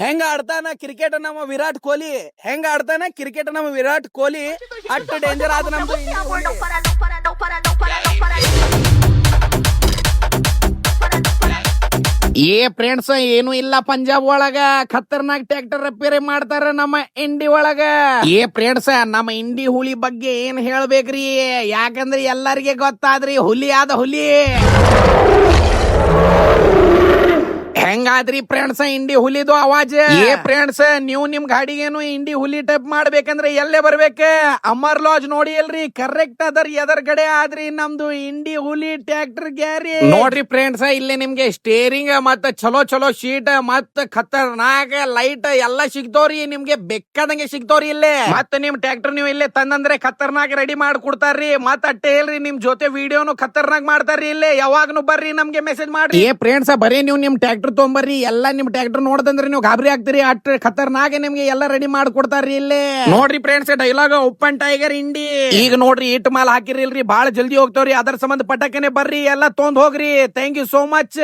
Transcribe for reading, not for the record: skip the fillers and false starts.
ಹೆಂಗ ಆಡ್ತಾನ ಕ್ರಿಕೆಟ್ ನಮ್ಮ ವಿರಾಟ್ ಕೊಹ್ಲಿ ಹೆಂಗ ಆಡ್ತಾನ ಕ್ರಿಕೆಟ್ ನಮ್ಮ ವಿರಾಟ್ ಕೊಹ್ಲಿ ಅಷ್ಟು ಡೇಂಜರ್ ಆದ ನಮ್ದು ಇಂಡಿಯಾ ಹುಲಿ. ಏ ಫ್ರೆಂಡ್ಸ್ ಏನು ಇಲ್ಲ ಪಂಜಾಬ್ ಒಳಗ ಖತರ್ನಾಕ್ ಟ್ರ್ಯಾಕ್ಟರ್ ರಿಪೇರಿ ಮಾಡ್ತಾರ ನಮ್ಮ ಇಂಡಿ ಒಳಗ. ಏ ಫ್ರೆಂಡ್ಸ್ ನಮ್ಮ ಇಂಡಿ ಹುಲಿ ಬಗ್ಗೆ ಏನ್ ಹೇಳ್ಬೇಕ್ರಿ, ಯಾಕಂದ್ರೆ ಎಲ್ಲರಿಗೆ ಗೊತ್ತಾದ್ರಿ ಹುಲಿ ಆದ ಹುಲಿ. ಹೆಂಗಾದ್ರಿ ಫ್ರೆಂಡ್ಸ್ ಇಂಡಿ ಹುಲಿದು ಅವಾಜ್. ಏ ಫ್ರೆಂಡ್ಸ್ ನೀವು ನಿಮ್ ಗಾಡಿಗೇನು ಇಂಡಿ ಹುಲಿ ಟೈಪ್ ಮಾಡ್ಬೇಕಂದ್ರೆ ಎಲ್ಲೇ ಬರ್ಬೇಕ, ಅಮರ್ ಲಾಜ್ ನೋಡಿ ಅಲ್ರಿ, ಕರೆಕ್ಟ್ ಅದರ್ ಎದರ್ಗಡೆ ಆದ್ರಿ ನಮ್ದು ಇಂಡಿ ಹುಲಿ ಟ್ರ್ಯಾಕ್ಟರ್ ಗ್ಯಾರಿ. ನೋಡ್ರಿ ಫ್ರೆಂಡ್ಸ್ ಇಲ್ಲಿ ನಿಮ್ಗೆ ಸ್ಟೇರಿಂಗ್ ಮತ್ತ ಚಲೋ ಚಲೋ ಶೀಟ್ ಮತ್ತ ಖತರ್ನಾಕ್ ಲೈಟ್ ಎಲ್ಲಾ ಸಿಗ್ತವ್ರಿ, ನಿಮ್ಗೆ ಬೇಕಾದಂಗೆ ಸಿಗ್ತವ್ರಿ ಇಲ್ಲೇ. ಮತ್ತ ನಿಮ್ ಟ್ರ್ಯಾಕ್ಟರ್ ನೀವು ಇಲ್ಲೇ ತಂದಂದ್ರೆ ಖತರ್ನಾಕ್ ರೆಡಿ ಮಾಡಿ ಕೊಡ್ತಾರ್ರಿ. ಮತ್ತ ಅಟ್ಟೆ ಇಲ್ರಿ ನಿಮ್ ಜೊತೆ ವಿಡಿಯೋನು ಖತರ್ನಾಕ್ ಮಾಡ್ತಾರ್ರಿ ಇಲ್ಲೇ. ಯಾವಾಗ್ನು ಬರ್ರಿ ನಮ್ಗೆ ಮೆಸೇಜ್ ಮಾಡ್ರಿ. ಏ ಫ್ರೆಂಡ್ಸ್ ಬರೀ ನೀವು ನಿಮ್ ಟ್ರ್ಯಾಕ್ಟರ್ ತೊಂಬರ್ರಿ, ಎಲ್ಲಾ ನಿಮ್ ಟ್ರ್ಯಾಕ್ಟರ್ ನೋಡ್ದಂದ್ರೆ ನೀವು ಗಾಬರಿ ಆಗ್ತೀರಿ, ಅಟ್ ಖತರ್ನಾಗೆ ನಿಮ್ಗೆ ಎಲ್ಲಾ ರೆಡಿ ಮಾಡ್ಕೊಡ್ತಾರ್ರಿ ಇಲ್ಲೇ. ನೋಡ್ರಿ ಫ್ರೆಂಡ್ಸ್ ಡೈಲಾಗ್ ಓಪನ್ ಟೈಗರ್ ಇಂಡಿ. ಈಗ ನೋಡ್ರಿ ಇಟ್ ಮಾಲ್ ಹಾಕಿರಿಲ್ರಿ, ಬಾಳ ಜಲ್ದಿ ಹೋಗ್ತಾವ್ರಿ, ಅದರ ಸಂಬಂಧ ಪಟಕನೆ ಬರ್ರಿ ಎಲ್ಲಾ ತೊಂದ್ ಹೋಗ್ರಿ. Thank you so much.